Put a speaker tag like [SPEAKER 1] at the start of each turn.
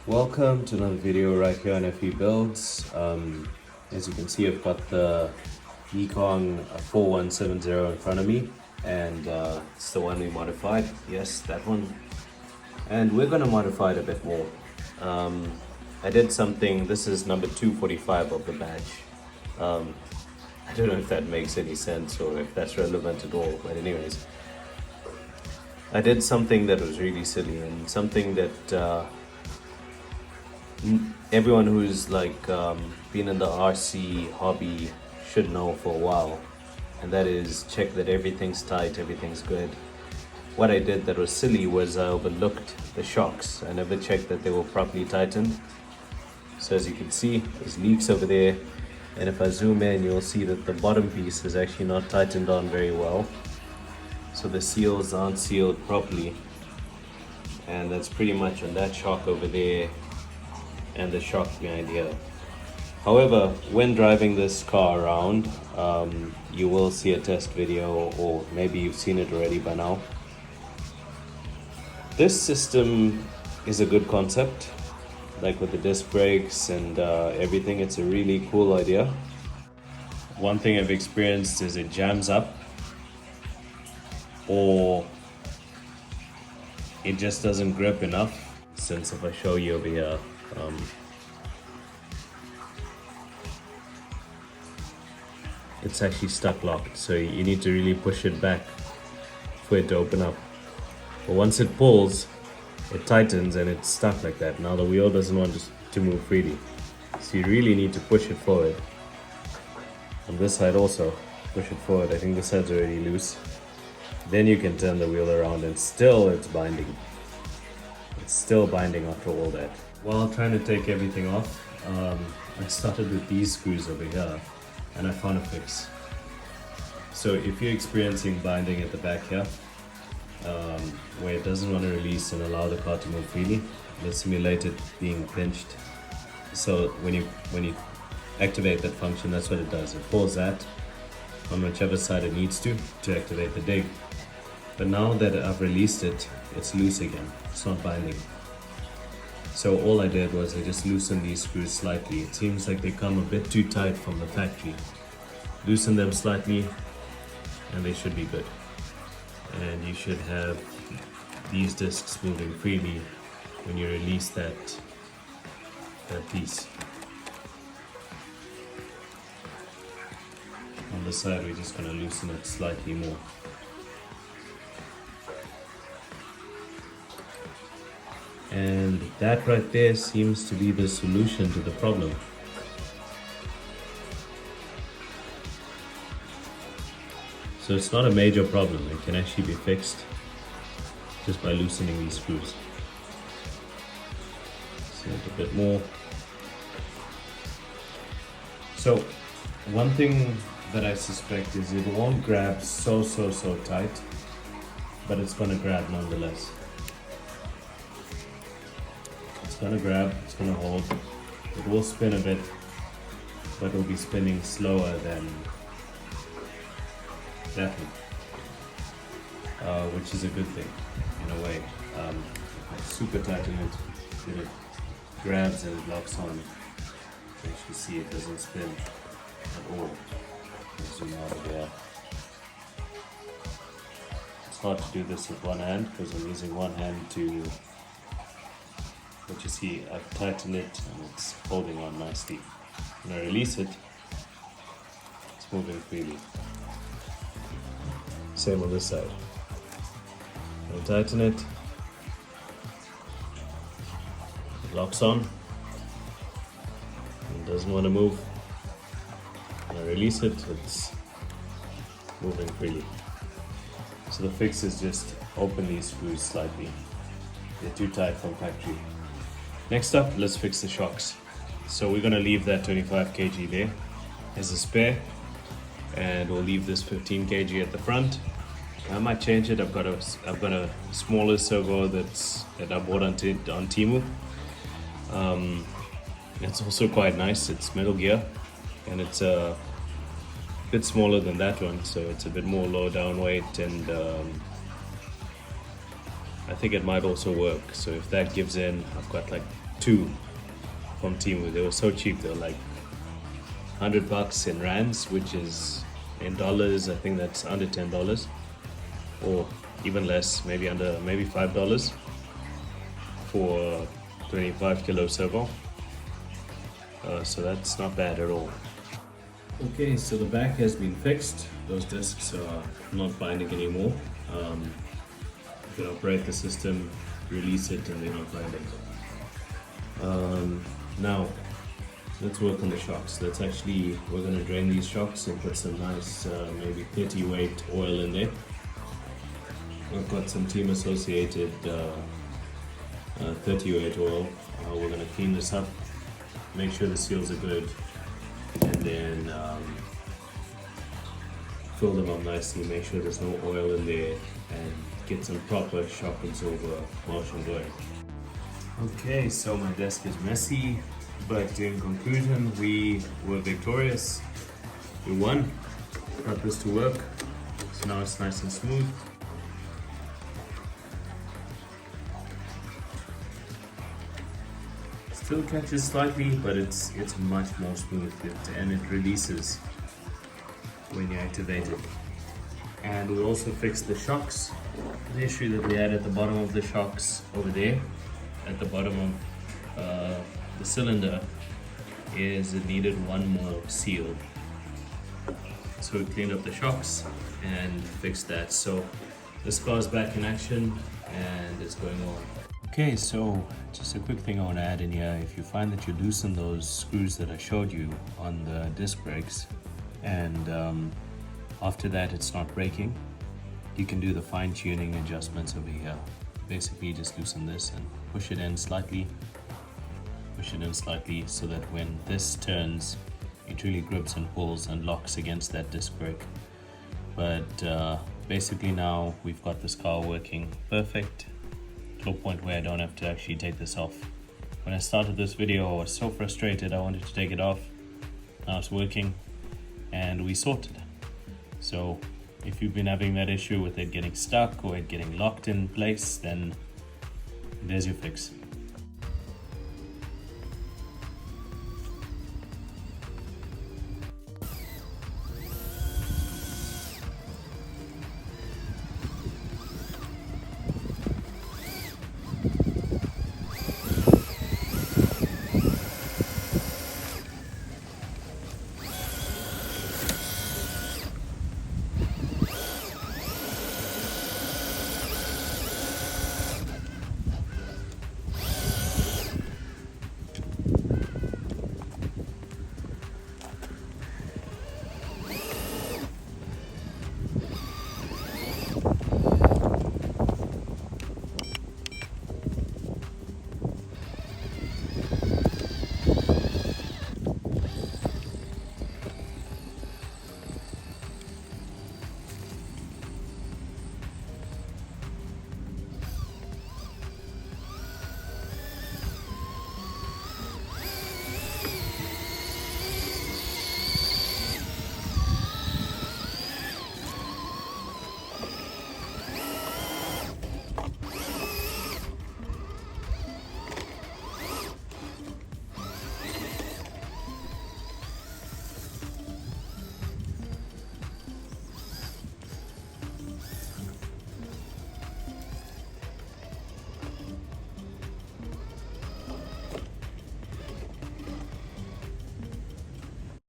[SPEAKER 1] Welcome to another video right here on FE Builds. As you can see, I've got the Yikong 4170 in front of me, and it's the one we modified. Yes, that one. And we're going to modify it a bit more. I did something. This is number 245 of the badge. I don't know if that makes any sense or if that's relevant at all, but anyways, I did something that was really silly and something that everyone who's been in the RC hobby should know for a while, and that is check that everything's tight, everything's good. What I did that was silly was I overlooked the shocks. I never checked that they were properly tightened. So as you can see, there's leaks over there, and if I zoom in, you'll see that the bottom piece is actually not tightened on very well. So the seals aren't sealed properly, and that's pretty much on that shock over there and the shock behind here. However, when driving this car around, you will see a test video, or maybe you've seen it already by now. This system is a good concept, like with the disc brakes and everything. It's a really cool idea. One thing I've experienced is it jams up, or it just doesn't grip enough. Since if I show you over here, it's actually stuck locked, so you need to really push it back for it to open up. But once it pulls, it tightens and it's stuck like that. Now the wheel doesn't want to move freely, so you really need to push it forward. On this side also, push it forward. I think this side's already loose. Then you can turn the wheel around and still it's binding. It's still binding after all that. While trying to take everything off, I started with these screws over here, and I found a fix. So if you're experiencing binding at the back here, where it doesn't want to release and allow the car to move freely, let's simulate it being pinched. So when you activate that function, that's what it does. It pulls that on whichever side it needs to activate the dig. But now that I've released it, it's loose again. It's not binding. So all I did was I just loosened these screws slightly. It seems like they come a bit too tight from the factory. Loosen them slightly and they should be good. And you should have these discs moving freely when you release that piece. On the side, we're just going to loosen it slightly more. And that right there seems to be the solution to the problem. So it's not a major problem. It can actually be fixed just by loosening these screws. So a bit more. So one thing that I suspect is it won't grab so tight, but it's going to grab nonetheless. It's going to grab, it's going to hold. It will spin a bit, but it will be spinning slower than that one, which is a good thing in a way. If I super tighten it, then it grabs and it locks on. You can actually see it doesn't spin at all. Zoom out here. It's hard to do this with one hand because I'm using one hand to. But you see, I've tightened it and it's holding on nicely. When I release it, it's moving freely. Same on this side. When I tighten it, it locks on. It doesn't want to move. When I release it, it's moving freely. So the fix is just open these screws slightly. They're too tight from factory. Next up, let's fix the shocks. So we're going to leave that 25 kg there as a spare, and we'll leave this 15 kg at the front. I might change it. I've got a smaller servo that I bought on Temu. It's also quite nice. It's Metal Gear, and it's a bit smaller than that one, so it's a bit more low down weight, and I think it might also work. So if that gives in, I've got like 2 from Temu. They were so cheap. They were like $100 in rands, which is in dollars, I think that's under $10, or even less, maybe $5 for a 25 kilo servo. So that's not bad at all. Okay, so the back has been fixed. Those discs are not binding anymore. You can operate the system, release it, and they're not binding. Now, let's work on the shocks. We're going to drain these shocks and put some nice, maybe 30 weight oil in there. I've got some team associated 30 weight oil. We're going to clean this up, make sure the seals are good, and then fill them up nicely, make sure there's no oil in there, and get some proper shock absorber motion going. Okay, so my desk is messy, but in conclusion, we were victorious. We won, got this to work, so now it's nice and smooth. Still catches slightly, but it's much more smooth, and it releases when you activate it. And we also fixed the shocks. The issue that we had at the bottom of the shocks over there, at the bottom of the cylinder, is it needed one more seal. So we cleaned up the shocks and fixed that. So this car's back in action and it's going on. Okay, so just a quick thing I want to add in here. If you find that you loosen those screws that I showed you on the disc brakes, and after that it's not breaking, you can do the fine-tuning adjustments over here. Basically just loosen this and push it in slightly so that when this turns, it really grips and pulls and locks against that disc brake. But basically now we've got this car working perfect to a point where I don't have to actually take this off. When I started this video, I was so frustrated I wanted to take it off. Now it's working and we sorted. So if you've been having that issue with it getting stuck or it getting locked in place, then there's your fix.